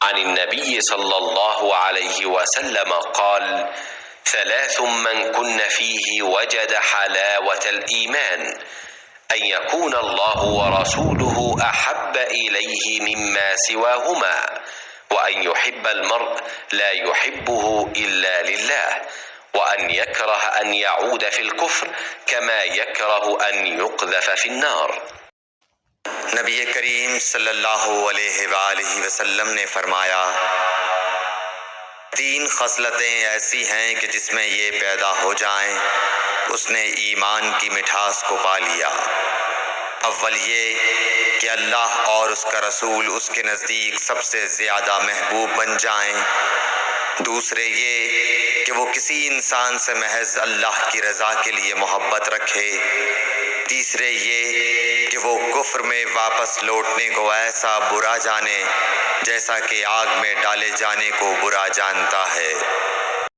عن النبي صلى الله عليه وسلم قال: 3 من كن فيه وجد حلاوة الإيمان: أن يكون الله ورسوله أحب إليه مما سواهما، وأن يحب المرء لا يحبه إلا لله، وأن يكره أن يعود في الكفر كما يكره أن يقذف في النار۔ نبی کریم صلی اللہ علیہ وآلہ وسلم نے فرمایا، 3 خصلتیں ایسی ہیں کہ جس میں یہ پیدا ہو جائیں اس نے ایمان کی مٹھاس کو پا لیا۔ اول یہ کہ اللہ اور اس کا رسول اس کے نزدیک سب سے زیادہ محبوب بن جائیں۔ دوسرے یہ کہ وہ کسی انسان سے محض اللہ کی رضا کے لیے محبت رکھے۔ تیسرے یہ کہ وہ کفر میں واپس لوٹنے کو ایسا برا جانے جیسا کہ آگ میں ڈالے جانے کو برا جانتا ہے۔